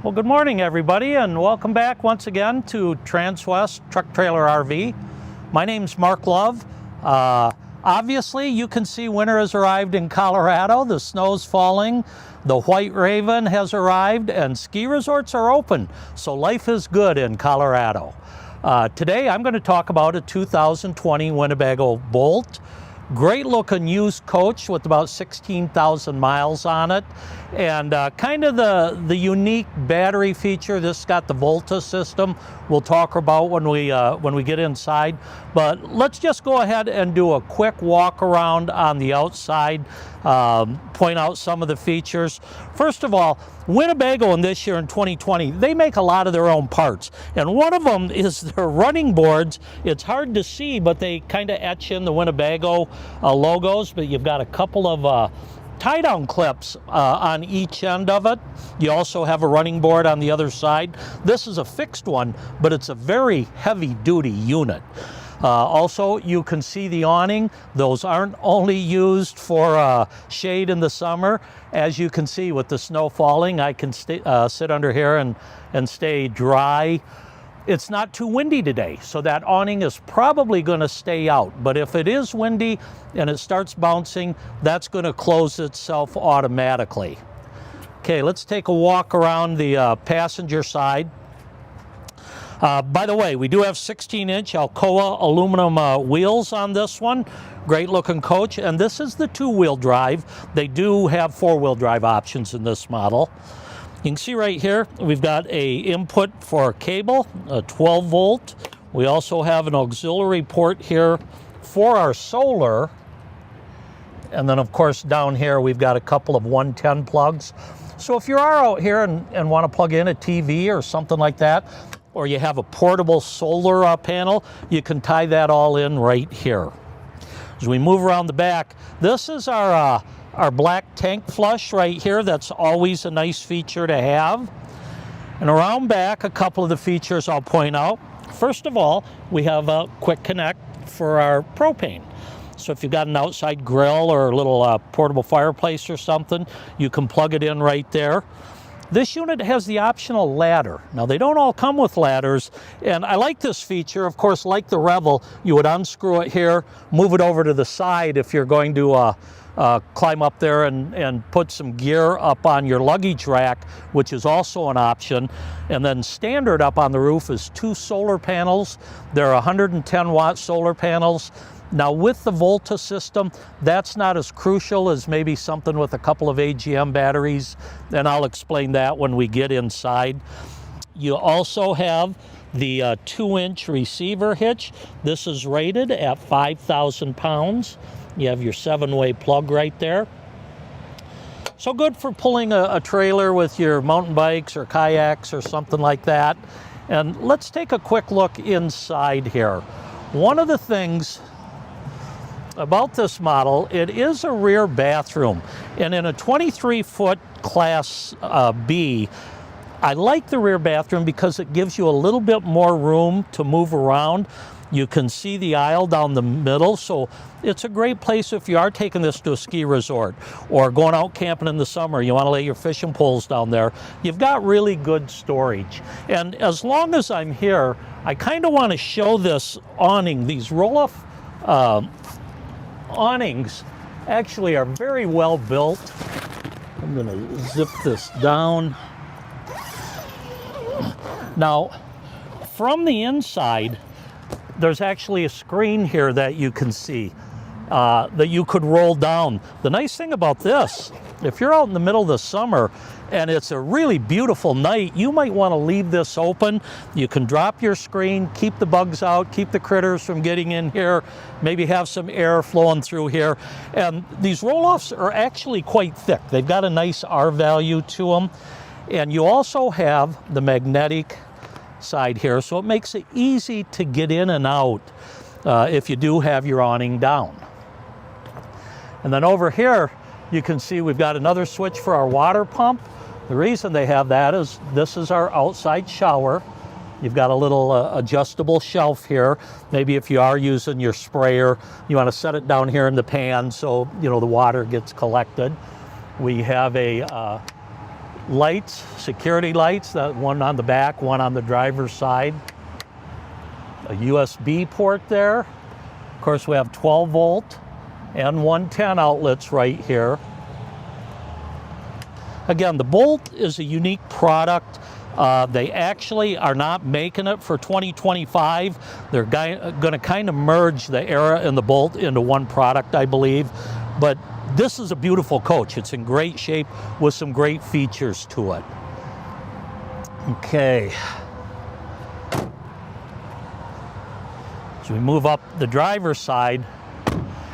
Well, good morning, everybody, and welcome back once again to Transwest Truck Trailer RV. My name's Mark Love. Obviously, you can see winter has arrived in Colorado. The snow's falling, the White Raven has arrived, and ski resorts are open, so life is good in Colorado. Today, I'm going to talk about a 2020 Winnebago Boldt. Great looking used coach with about 16,000 miles on it, and kind of the unique battery feature. This has got the Volta system we'll talk about when we get inside. But let's just go ahead and do a quick walk around on the outside, point out some of the features. First of all, Winnebago in this year in 2020, they make a lot of their own parts, and one of them is their running boards. It's hard to see, but they kind of etch in the Winnebago logos, but you've got a couple of tie-down clips on each end of it. You also have a running board on the other side. This is a fixed one, but it's a very heavy-duty unit. Also, you can see the awning. Those aren't only used for shade in the summer. As you can see, with the snow falling, I can sit under here and stay dry. It's not too windy today, so that awning is probably going to stay out. But if it is windy and it starts bouncing, that's going to close itself automatically. Okay, let's take a walk around the passenger side. By the way, we do have 16-inch Alcoa aluminum wheels on this one. Great looking coach, and this is the two-wheel drive. They do have four-wheel drive options in this model. You can see right here, we've got a input for cable, a 12 volt. We also have an auxiliary port here for our solar. And then of course down here, we've got a couple of 110 plugs. So if you are out here and want to plug in a TV or something like that, or you have a portable solar panel, you can tie that all in right here. As we move around the back, this is our black tank flush right here. That's always a nice feature to have. And around back, a couple of the features I'll point out. First of all, we have a quick connect for our propane. So if you've got an outside grill or a little portable fireplace or something, you can plug it in right there. This unit has the optional ladder. Now, they don't all come with ladders, and I like this feature. Of course, like the Revel, you would unscrew it here, move it over to the side if you're going to climb up there and put some gear up on your luggage rack, which is also an option. And then standard up on the roof is two solar panels. They're 110-watt solar panels. Now, with the Volta system, that's not as crucial as maybe something with a couple of AGM batteries, and I'll explain that when we get inside. You also have the 2-inch receiver hitch. This is rated at 5,000 pounds. You have your 7-way plug right there. So good for pulling a trailer with your mountain bikes or kayaks or something like that. And let's take a quick look inside here. One of the things about this model, it is a rear bathroom. And in a 23-foot Class B, I like the rear bathroom because it gives you a little bit more room to move around. You can see the aisle down the middle, so it's a great place if you are taking this to a ski resort or going out camping in the summer. You want to lay your fishing poles down there. You've got really good storage. And as long as I'm here, I kind of want to show this awning. These roll-off awnings actually are very well built. I'm going to zip this down. Now, from the inside, there's actually a screen here that you can see that you could roll down. The nice thing about this, if you're out in the middle of the summer and it's a really beautiful night, you might want to leave this open. You can drop your screen, keep the bugs out, keep the critters from getting in here, maybe have some air flowing through here. And these roll-offs are actually quite thick. They've got a nice R value to them. And you also have the magnetic side here, so it makes it easy to get in and out if you do have your awning down. And then over here, you can see we've got another switch for our water pump. The reason they have that is this is our outside shower. You've got a little adjustable shelf here. Maybe if you are using your sprayer, you want to set it down here in the pan so, you know, the water gets collected. We have a lights, security lights, one on the back, one on the driver's side. A USB port there. Of course, we have 12 volt and 110 outlets right here. Again, the Boldt is a unique product. They actually are not making it for 2025. They're going to kind of merge the Era and the Boldt into one product, I believe. But this is a beautiful coach. It's in great shape with some great features to it. Okay. So we move up the driver's side.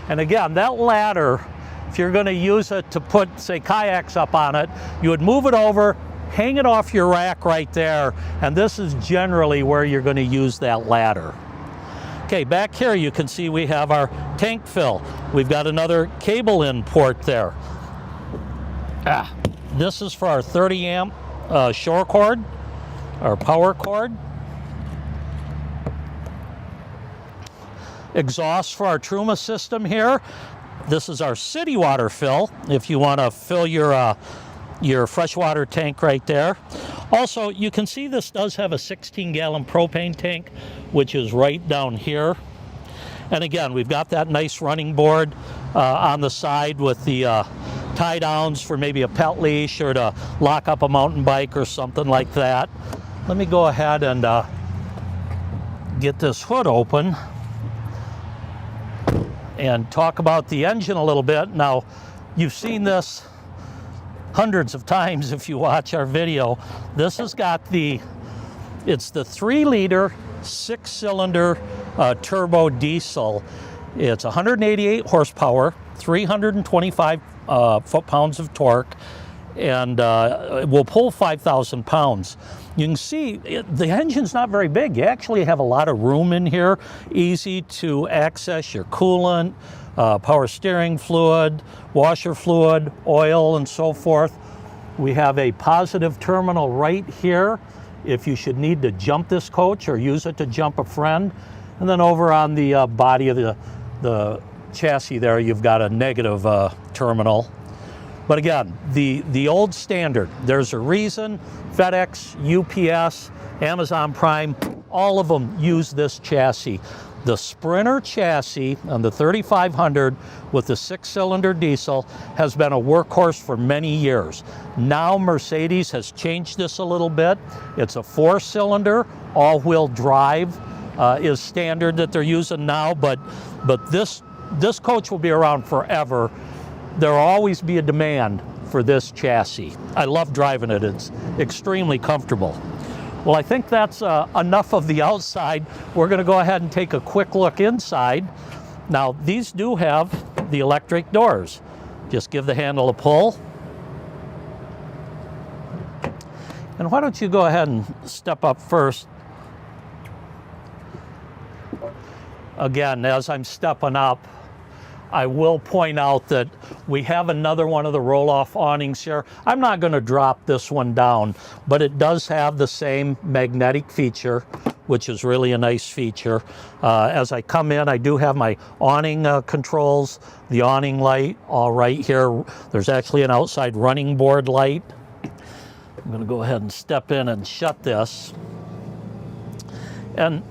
And again, that ladder, if you're going to use it to put, say, kayaks up on it, you would move it over, hang it off your rack right there, and this is generally where you're going to use that ladder. Okay, back here you can see we have our tank fill. We've got another cable in port there. This is for our 30 amp shore cord, our power cord. Exhaust for our Truma system here. This is our city water fill, if you want to fill your freshwater tank right there. Also, you can see this does have a 16-gallon propane tank, which is right down here. And again, we've got that nice running board on the side with the tie downs for maybe a pet leash or to lock up a mountain bike or something like that. Let me go ahead and get this hood open and talk about the engine a little bit. Now, you've seen this hundreds of times if you watch our video. This has got it's the 3-liter, 6-cylinder turbo diesel. It's 188 horsepower, 325 foot-pounds of torque, and it will pull 5,000 pounds. You can see the engine's not very big. You actually have a lot of room in here, easy to access your coolant, power steering fluid, washer fluid, oil, and so forth. We have a positive terminal right here if you should need to jump this coach or use it to jump a friend. And then over on the body of the chassis there, you've got a negative terminal. But again, the old standard, there's a reason FedEx, UPS, Amazon Prime, all of them use this chassis. The Sprinter chassis on the 3500 with the 6-cylinder diesel has been a workhorse for many years. Now Mercedes has changed this a little bit. It's a 4-cylinder, all-wheel drive is standard that they're using now, but this coach will be around forever. There will always be a demand for this chassis. I love driving it. It's extremely comfortable. Well, I think that's enough of the outside. We're going to go ahead and take a quick look inside. Now, these do have the electric doors. Just give the handle a pull. And why don't you go ahead and step up first. Again, as I'm stepping up, I will point out that we have another one of the roll-off awnings here. I'm not going to drop this one down, but it does have the same magnetic feature, which is really a nice feature. As I come in, I do have my awning controls, the awning light, all right here. There's actually an outside running board light. I'm going to go ahead and step in and shut this. And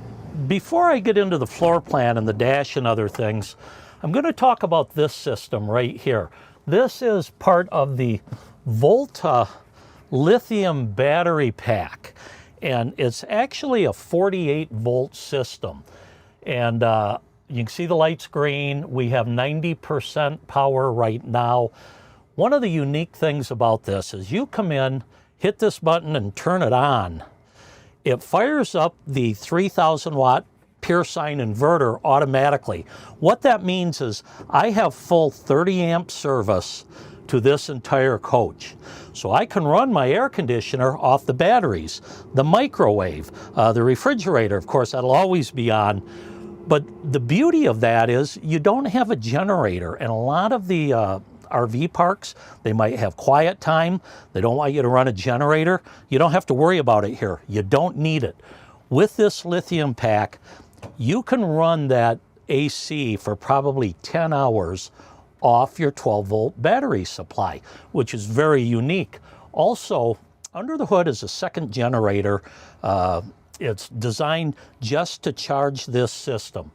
before I get into the floor plan and the dash and other things, I'm going to talk about this system right here. This is part of the Volta lithium battery pack, and it's actually a 48-volt system. And you can see the light's green. We have 90% power right now. One of the unique things about this is you come in, hit this button, and turn it on. It fires up the 3,000-watt pure sine inverter automatically. What that means is I have full 30 amp service to this entire coach. So I can run my air conditioner off the batteries, the microwave, the refrigerator, of course, that'll always be on. But the beauty of that is you don't have a generator, and a lot of the RV parks, they might have quiet time. They don't want you to run a generator. You don't have to worry about it here. You don't need it. With this lithium pack, you can run that AC for probably 10 hours off your 12-volt battery supply, which is very unique. Also, under the hood is a second generator. It's designed just to charge this system.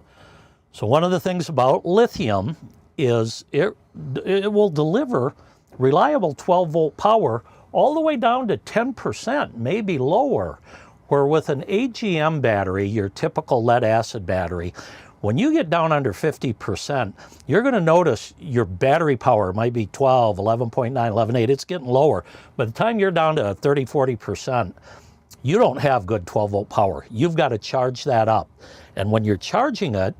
So one of the things about lithium is it will deliver reliable 12-volt power all the way down to 10%, maybe lower, where with an AGM battery, your typical lead-acid battery, when you get down under 50%, you're going to notice your battery power might be 12, 11.9, 11.8. It's getting lower. By the time you're down to 30, 40%, you don't have good 12-volt power. You've got to charge that up. And when you're charging it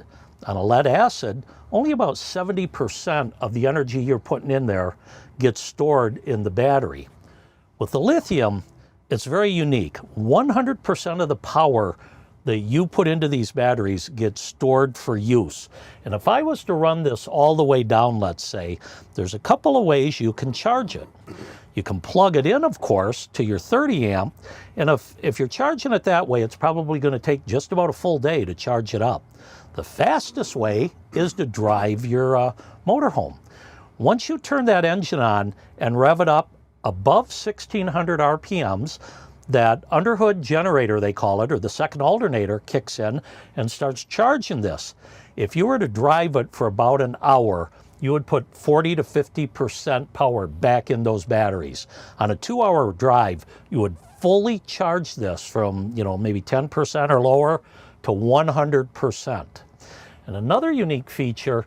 on a lead acid, only about 70% of the energy you're putting in there gets stored in the battery. With the lithium, it's very unique. 100% of the power that you put into these batteries gets stored for use. And if I was to run this all the way down, let's say, there's a couple of ways you can charge it. You can plug it in, of course, to your 30 amp. And if you're charging it that way, it's probably going to take just about a full day to charge it up. The fastest way is to drive your motorhome. Once you turn that engine on and rev it up above 1600 RPMs, that underhood generator, they call it, or the second alternator, kicks in and starts charging this. If you were to drive it for about an hour, you would put 40 to 50% power back in those batteries. On a 2-hour drive, you would fully charge this from, maybe 10% or lower to 100%. And another unique feature,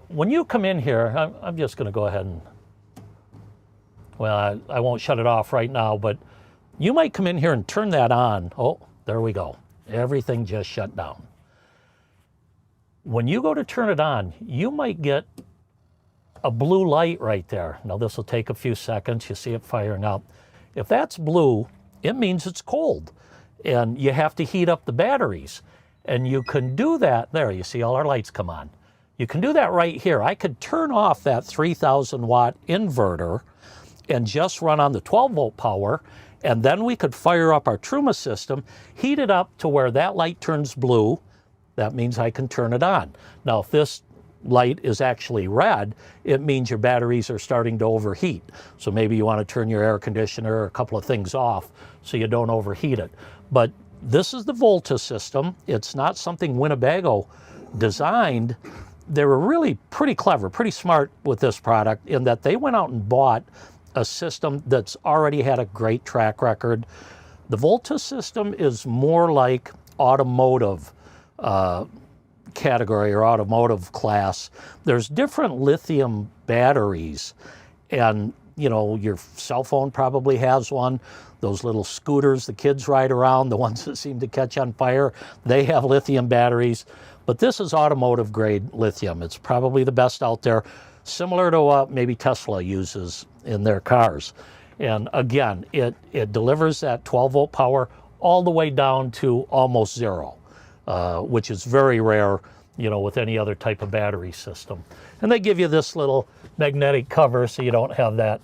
when you come in here, I'm just going to go ahead and, well, I won't shut it off right now, but you might come in here and turn that on. Oh, there we go. Everything just shut down. When you go to turn it on, you might get a blue light right there. Now this will take a few seconds. You see it firing up. If that's blue, it means it's cold and you have to heat up the batteries. And you can do that. There, you see all our lights come on. You can do that right here. I could turn off that 3,000 watt inverter and just run on the 12-volt power, and then we could fire up our Truma system, heat it up to where that light turns blue. That means I can turn it on. Now, if this light is actually red, it means your batteries are starting to overheat. So maybe you want to turn your air conditioner or a couple of things off so you don't overheat it. But this is the Volta system. It's not something Winnebago designed. They were really pretty clever, pretty smart with this product in that they went out and bought a system that's already had a great track record. The Volta system is more like automotive category or automotive class. There's different lithium batteries, and your cell phone probably has one. Those little scooters the kids ride around, the ones that seem to catch on fire, they have lithium batteries. But this is automotive grade lithium. It's probably the best out there, similar to what maybe Tesla uses in their cars. And again, it delivers that 12-volt power all the way down to almost zero, which is very rare, with any other type of battery system. And they give you this little magnetic cover so you don't have that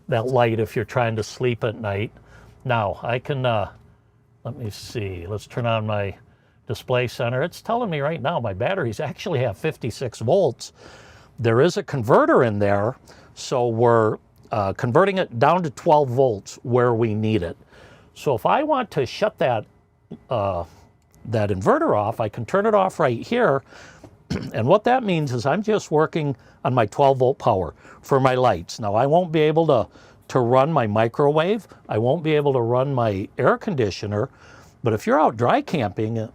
light if you're trying to sleep at night. Now, I can, let me see, let's turn on my display center. It's telling me right now my batteries actually have 56 volts. There is a converter in there, so we're converting it down to 12 volts where we need it. So if I want to shut that inverter off, I can turn it off right here. And what that means is I'm just working on my 12-volt power for my lights. Now, I won't be able to run my microwave. I won't be able to run my air conditioner. But if you're out dry camping,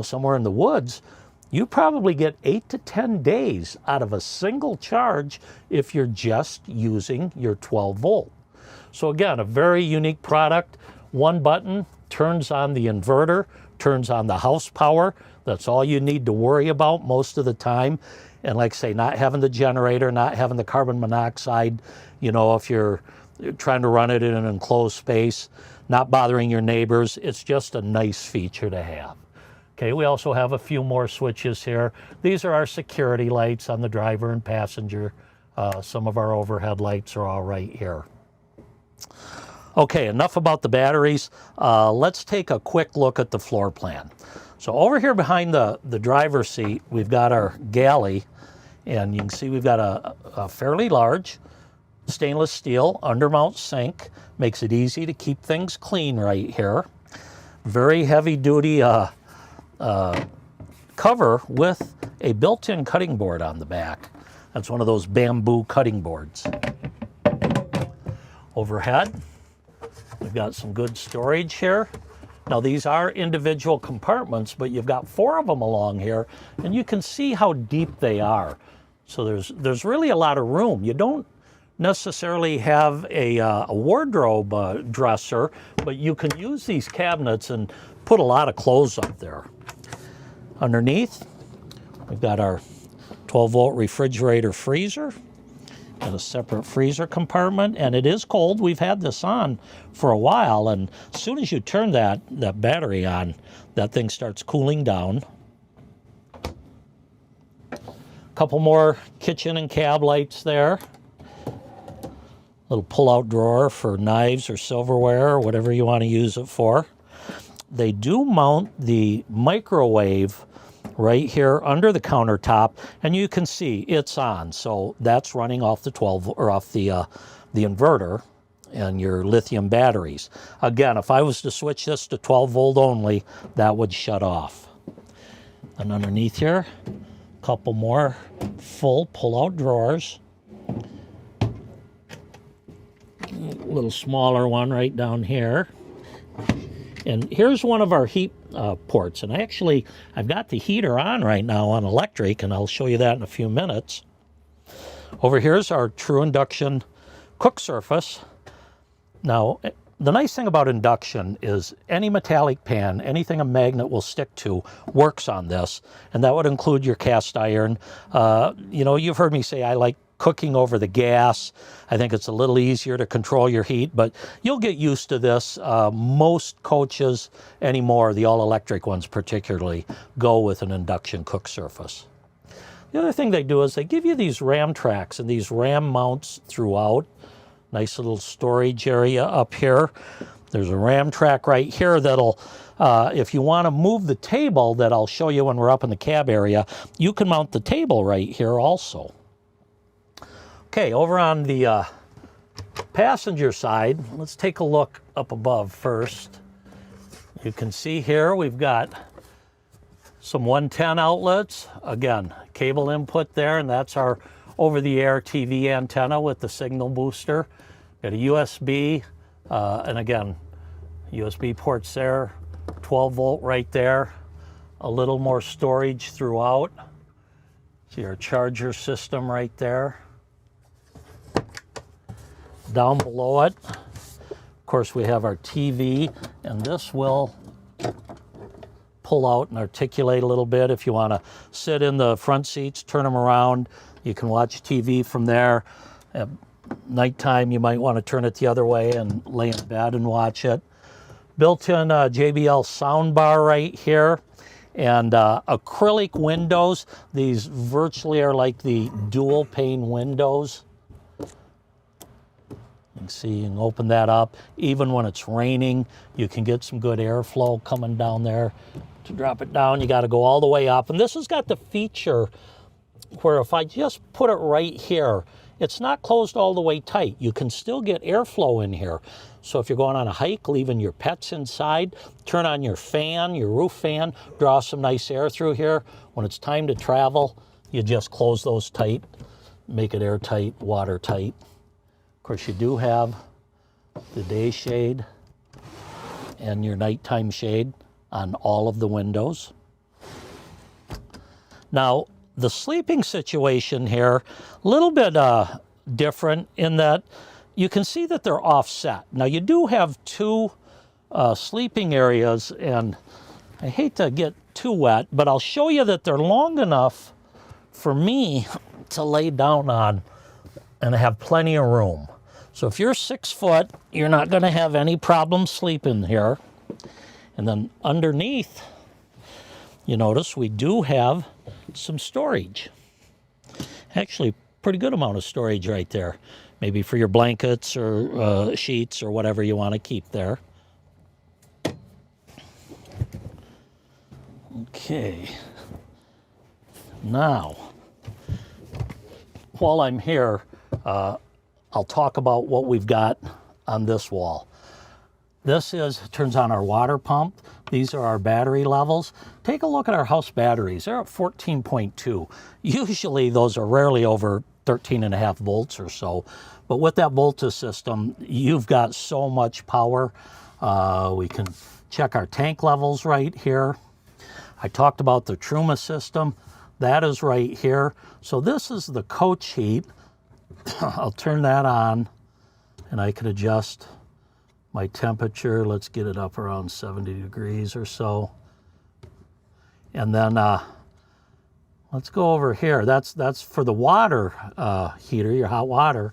somewhere in the woods, you probably get 8 to 10 days out of a single charge if you're just using your 12-volt. So again, a very unique product. One button turns on the inverter, turns on the house power. That's all you need to worry about most of the time. And like I say, not having the generator, not having the carbon monoxide, if you're trying to run it in an enclosed space, not bothering your neighbors. It's just a nice feature to have. Okay, we also have a few more switches here. These are our security lights on the driver and passenger. Some of our overhead lights are all right here. Okay, enough about the batteries. Let's take a quick look at the floor plan. So over here behind the driver's seat, we've got our galley, and you can see we've got a fairly large stainless steel undermount sink. Makes it easy to keep things clean right here. Very heavy duty cover with a built-in cutting board on the back. That's one of those bamboo cutting boards. Overhead, we've got some good storage here. Now these are individual compartments, but you've got 4 of them along here, and you can see how deep they are. So there's really a lot of room. You don't necessarily have a wardrobe dresser, but you can use these cabinets and put a lot of clothes up there. Underneath, we've got our 12-volt refrigerator freezer and a separate freezer compartment, and it is cold. We've had this on for a while, and as soon as you turn that battery on, that thing starts cooling down. A couple more kitchen and cab lights there. Little pull-out drawer for knives or silverware or whatever you want to use it for. They do mount the microwave right here under the countertop, and you can see it's on. So that's running off the 12 or off the inverter and your lithium batteries. Again, if I was to switch this to 12 volt only, that would shut off. And underneath here, a couple more full pull-out drawers. A little smaller one right down here. And here's one of our heat ports. And I've got the heater on right now on electric, and I'll show you that in a few minutes. Over here's our true induction cook surface. Now, the nice thing about induction is any metallic pan, anything a magnet will stick to, works on this. And that would include your cast iron. You know, you've heard me say I like cooking over the gas. I think it's a little easier to control your heat, but you'll get used to this. Most coaches anymore, the all-electric ones particularly, go with an induction cook surface. The other thing they do is they give you these ram tracks and these ram mounts throughout. Nice little storage area up here. There's a ram track right here that'll, if you want to move the table that I'll show you when we're up in the cab area, you can mount the table right here also. Okay, over on the passenger side, let's take a look up above first. You can see here we've got some 110 outlets. Again, cable input there, and that's our over-the-air TV antenna with the signal booster. Got a USB, and again, USB ports there, 12 volt right there. A little more storage throughout. See our charger system right there. Down below it, of course, we have our TV, and this will pull out and articulate a little bit. If you want to sit in the front seats, turn them around, you can watch TV from there. At nighttime, you might want to turn it the other way and lay in bed and watch it. Built-in JBL sound bar right here, and acrylic windows. These virtually are like the dual pane windows. You can see, you can open that up. Even when it's raining, you can get some good airflow coming down there. To drop it down, you got to go all the way up. And this has got the feature where if I just put it right here, it's not closed all the way tight. You can still get airflow in here. So if you're going on a hike, leaving your pets inside, turn on your fan, your roof fan, draw some nice air through here. When it's time to travel, you just close those tight, make it airtight, watertight. Of course, you do have the day shade and your nighttime shade on all of the windows. Now, the sleeping situation here, a little bit different in that you can see that they're offset. Now, you do have two sleeping areas, and I hate to get too wet, but I'll show you that they're long enough for me to lay down on and have plenty of room. So if you're 6 foot, you're not going to have any problem sleeping here. And then underneath, you notice we do have some storage. Actually, pretty good amount of storage right there. Maybe for your blankets or sheets or whatever you want to keep there. Okay. Now, while I'm here, I'll talk about what we've got on this wall. This turns on our water pump. These are our battery levels. Take a look at our house batteries. They're at 14.2. Usually those are rarely over 13.5 volts or so. But with that Volta system, you've got so much power. We can check our tank levels right here. I talked about the Truma system. That is right here. So this is the coach heat. I'll turn that on and I can adjust my temperature. Let's get it up around 70 degrees or so. And then let's go over here. That's for the water heater, your hot water.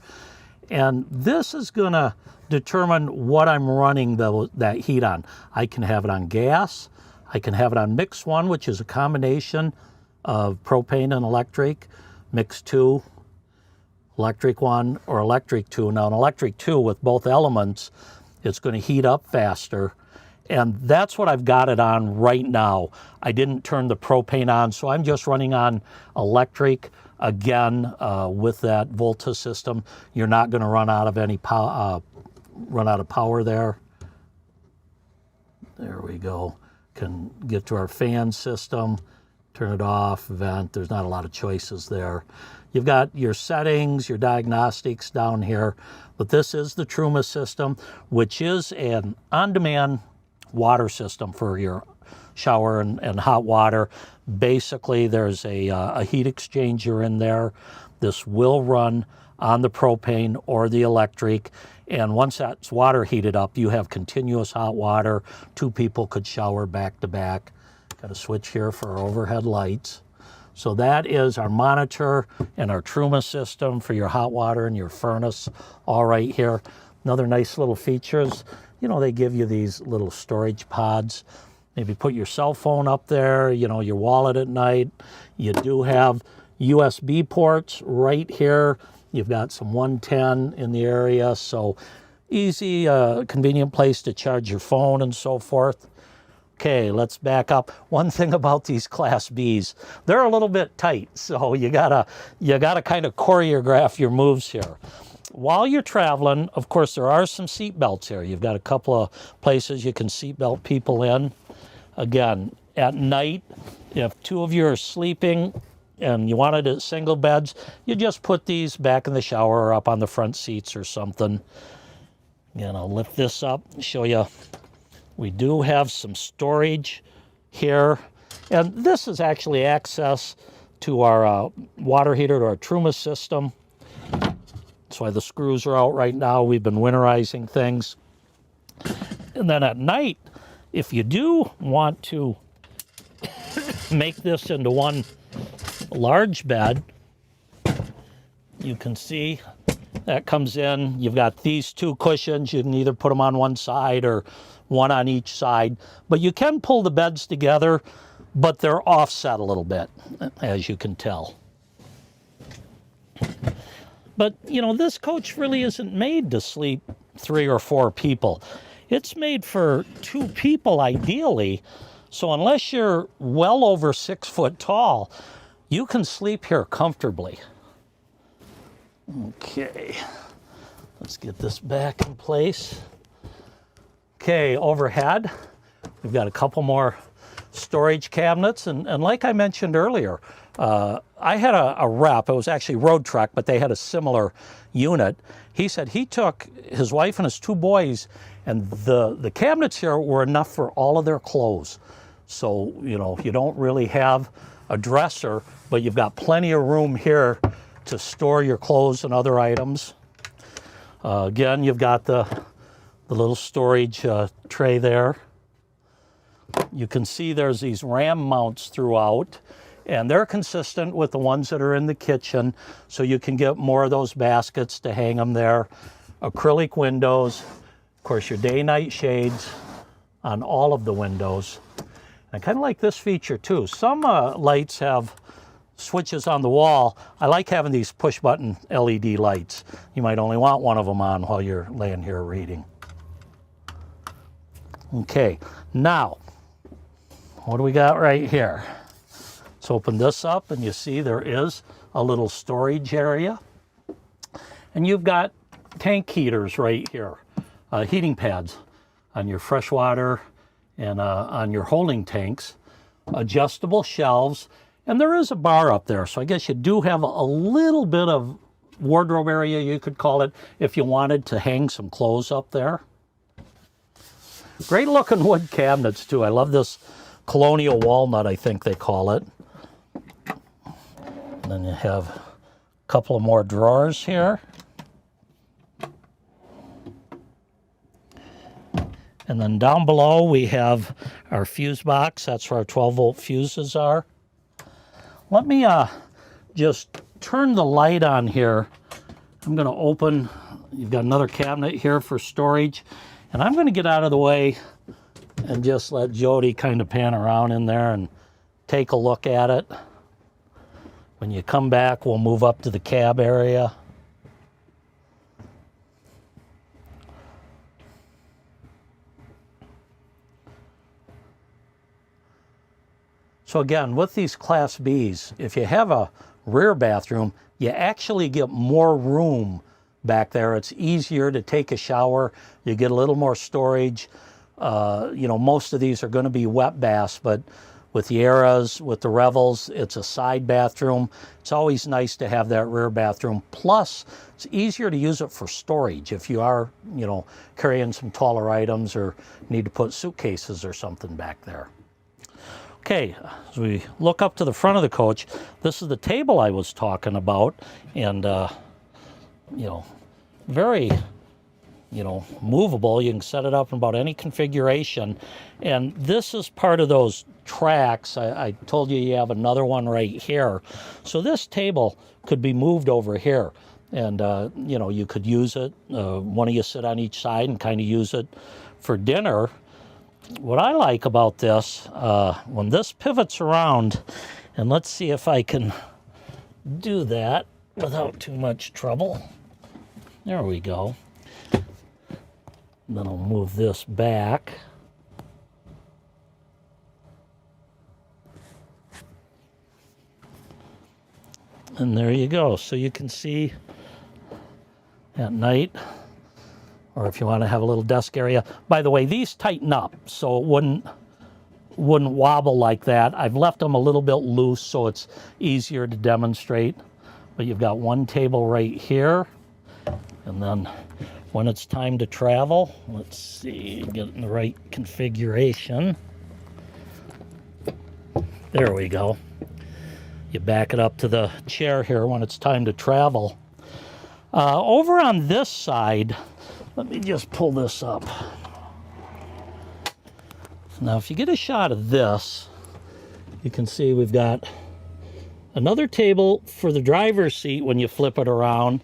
And this is gonna determine what I'm running that heat on. I can have it on gas. I can have it on mix 1, which is a combination of propane and electric. Mix 2, electric 1, or electric 2. Now an electric 2 with both elements, it's going to heat up faster. And that's what I've got it on right now. I didn't turn the propane on, so I'm just running on electric. Again, with that Volta system, you're not going to run out of any power there. There we go. Can get to our fan system, turn it off, vent. There's not a lot of choices there. You've got your settings, your diagnostics down here, but this is the Truma system, which is an on-demand water system for your shower and hot water. Basically, there's a heat exchanger in there. This will run on the propane or the electric, and once that's water heated up, you have continuous hot water. 2 people could shower back to back. Got a switch here for our overhead lights. So that is our monitor and our Truma system for your hot water and your furnace, all right here. Another nice little features, you know, they give you these little storage pods. Maybe put your cell phone up there, you know, your wallet at night. You do have USB ports right here. You've got some 110 in the area, so easy, convenient place to charge your phone and so forth. Okay, let's back up. One thing about these Class Bs, they're a little bit tight, so you gotta kind of choreograph your moves here. While you're traveling, of course, there are some seat belts here. You've got a couple of places you can seat belt people in. Again, at night, if 2 of you are sleeping and you wanted it single beds, you just put these back in the shower or up on the front seats or something. And I'll lift this up and show you. We do have some storage here, and this is actually access to our water heater, to our Truma system. That's why the screws are out right now. We've been winterizing things. And then at night, if you do want to make this into one large bed, you can see that comes in. You've got these 2 cushions. You can either put them on one side or one on each side, but you can pull the beds together, but they're offset a little bit, as you can tell. But, you know, this coach really isn't made to sleep 3 or 4 people. It's made for 2 people, ideally. So unless you're well over 6 foot tall, you can sleep here comfortably. Okay, let's get this back in place. Okay, overhead, we've got a couple more storage cabinets. And like I mentioned earlier, I had a rep, it was actually Road Truck, but they had a similar unit. He said he took his wife and his 2 boys, and the cabinets here were enough for all of their clothes. So, you know, you don't really have a dresser, but you've got plenty of room here to store your clothes and other items. Again, you've got the little storage tray there. You can see there's these ram mounts throughout, and they're consistent with the ones that are in the kitchen, so you can get more of those baskets to hang them there. Acrylic windows, of course your day-night shades on all of the windows. I kind of like this feature too. Some lights have switches on the wall. I like having these push-button LED lights. You might only want one of them on while you're laying here reading. Okay, now, what do we got right here? Let's open this up, and you see there is a little storage area. And you've got tank heaters right here, heating pads on your freshwater and on your holding tanks, adjustable shelves, and there is a bar up there. So I guess you do have a little bit of wardrobe area, you could call it, if you wanted to hang some clothes up there. Great looking wood cabinets too. I love this colonial walnut, I think they call it. And then you have a couple of more drawers here. And then down below we have our fuse box. That's where our 12-volt fuses are. Let me just turn the light on here. I'm going to open, you've got another cabinet here for storage. And I'm going to get out of the way and just let Jody kind of pan around in there and take a look at it. When you come back, we'll move up to the cab area. So again, with these Class Bs, if you have a rear bathroom, you actually get more room back there. It's easier to take a shower. You get a little more storage. You know, most of these are going to be wet baths, but with the Eras, with the Revels, it's a side bathroom. It's always nice to have that rear bathroom. Plus, it's easier to use it for storage if you are, you know, carrying some taller items or need to put suitcases or something back there. Okay, as we look up to the front of the coach, this is the table I was talking about, and you know, very, you know, movable. You can set it up in about any configuration. And this is part of those tracks. I told you you have another one right here. So this table could be moved over here. And, you know, you could use it. One of you sit on each side and kind of use it for dinner. What I like about this, when this pivots around, and let's see if I can do that without too much trouble. There we go. Then I'll move this back. And there you go. So you can see at night, or if you want to have a little desk area. By the way, these tighten up, so it wouldn't wobble like that. I've left them a little bit loose so it's easier to demonstrate. But you've got one table right here. And then when it's time to travel, let's see, get in the right configuration. There we go. You back it up to the chair here when it's time to travel. Over on this side, let me just pull this up. Now, if you get a shot of this, you can see we've got another table for the driver's seat when you flip it around.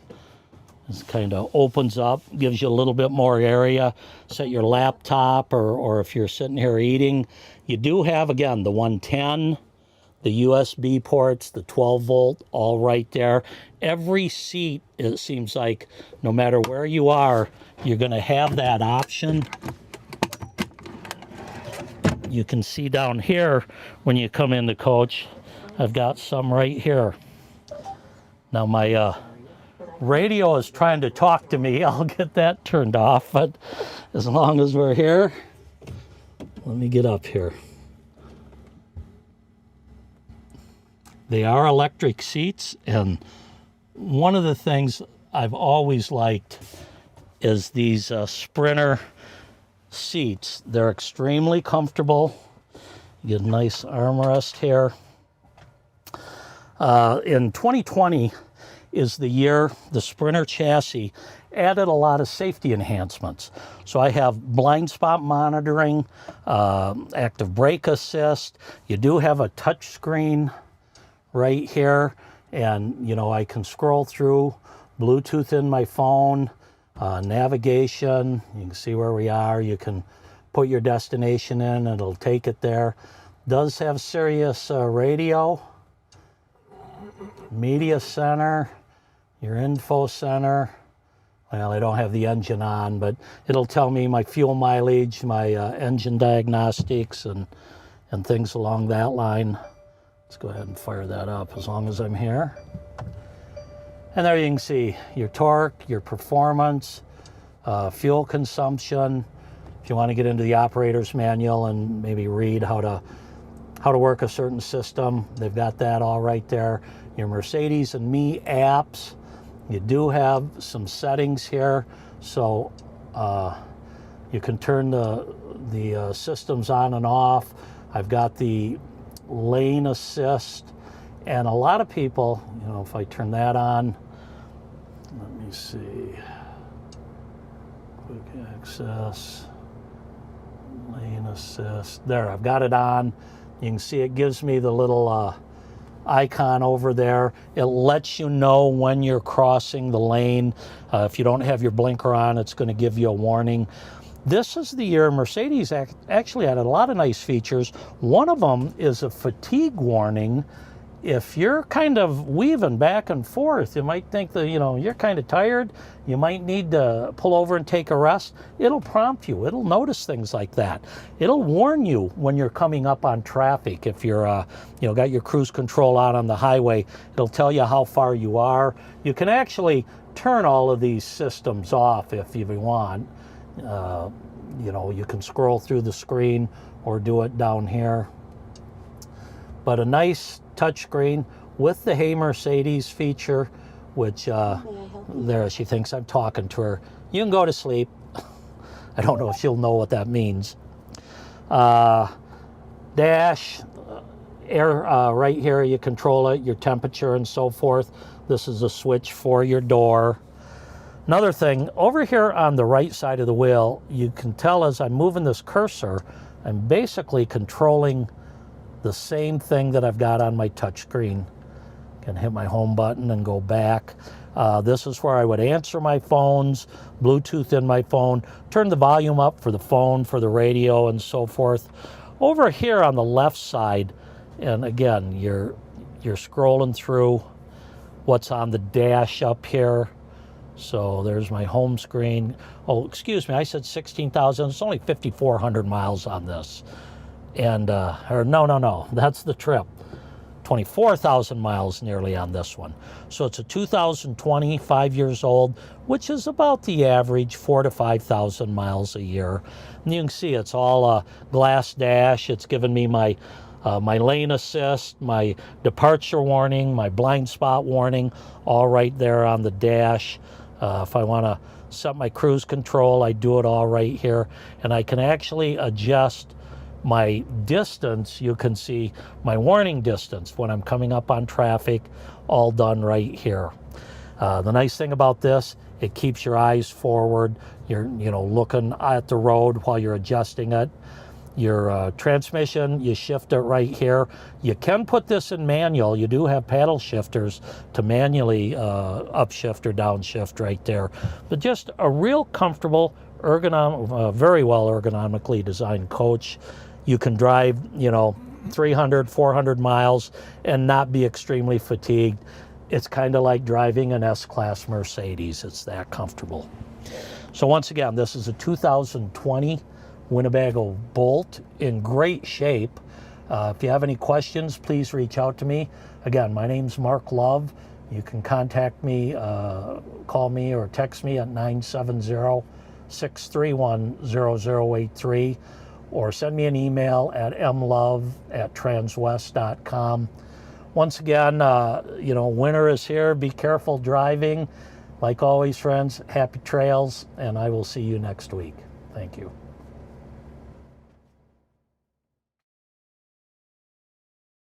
This kind of opens up, gives you a little bit more area. Set your laptop, or if you're sitting here eating. You do have, again, the 110, the USB ports, the 12-volt, all right there. Every seat, it seems like, no matter where you are, you're going to have that option. You can see down here when you come in the coach, I've got some right here. Now my radio is trying to talk to me. I'll get that turned off, but as long as we're here, let me get up here. They are electric seats, and one of the things I've always liked is these Sprinter seats. They're extremely comfortable. You get a nice armrest here. In 2020 is the year the Sprinter chassis added a lot of safety enhancements. So I have blind spot monitoring, active brake assist. You do have a touch screen right here, and you know, I can scroll through, Bluetooth in my phone, navigation. You can see where we are. You can put your destination in, and it'll take it there. Does have Sirius radio, media center, your info center. Well, I don't have the engine on, but it'll tell me my fuel mileage, my engine diagnostics, and things along that line. Let's go ahead and fire that up as long as I'm here. And there you can see your torque, your performance, fuel consumption. If you want to get into the operator's manual and maybe read how to work a certain system, they've got that all right there. Your Mercedes and Me apps. You do have some settings here, so you can turn the systems on and off. I've got the lane assist, and a lot of people, you know, if I turn that on, let me see, quick access, lane assist, there, I've got it on. You can see it gives me the little icon over there. It lets you know when you're crossing the lane. If you don't have your blinker on, it's going to give you a warning. This is the year Mercedes actually had a lot of nice features. One of them is a fatigue warning. If you're kind of weaving back and forth, you might think that, you know, you're kind of tired, you might need to pull over and take a rest. It'll prompt you. It'll notice things like that. It'll warn you when you're coming up on traffic. If you're, you know, got your cruise control out on the highway, it'll tell you how far you are. You can actually turn all of these systems off if you want. You know, you can scroll through the screen or do it down here. But a nice touchscreen with the Hey Mercedes feature, which there she thinks I'm talking to her. You can go to sleep. I don't know if she'll know what that means. Dash, air right here, you control it, your temperature and so forth. This is a switch for your door. Another thing, over here on the right side of the wheel, you can tell as I'm moving this cursor, I'm basically controlling the same thing that I've got on my touch screen. Can hit my home button and go back. This is where I would answer my phones, Bluetooth in my phone, turn the volume up for the phone, for the radio and so forth. Over here on the left side, and again, you're scrolling through what's on the dash up here. So there's my home screen. Oh, excuse me, I said 16,000. It's only 5,400 miles on this. And, or no, that's the trip. 24,000 miles nearly on this one. So it's a 2020, 5 years old, which is about the average 4,000 to 5,000 miles a year. And you can see it's all glass dash. It's given me my lane assist, my departure warning, my blind spot warning, all right there on the dash. If I want to set my cruise control, I do it all right here. And I can actually adjust my distance. You can see my warning distance when I'm coming up on traffic, all done right here. The nice thing about this, it keeps your eyes forward. You're, you know, looking at the road while you're adjusting it. Your transmission, you shift it right here. You can put this in manual. You do have paddle shifters to manually upshift or downshift right there. But just a real comfortable, very well ergonomically designed coach. You can drive, you know, 300, 400 miles and not be extremely fatigued. It's kind of like driving an S-Class Mercedes. It's that comfortable. So once again, this is a 2020 Winnebago Boldt in great shape. If you have any questions, please reach out to me. Again, my name's Mark Love. You can contact me, call me or text me at 970-631-0083 or send me an email at mlove@transwest.com. Once again, you know, winter is here. Be careful driving. Like always, friends, happy trails, and I will see you next week. Thank you.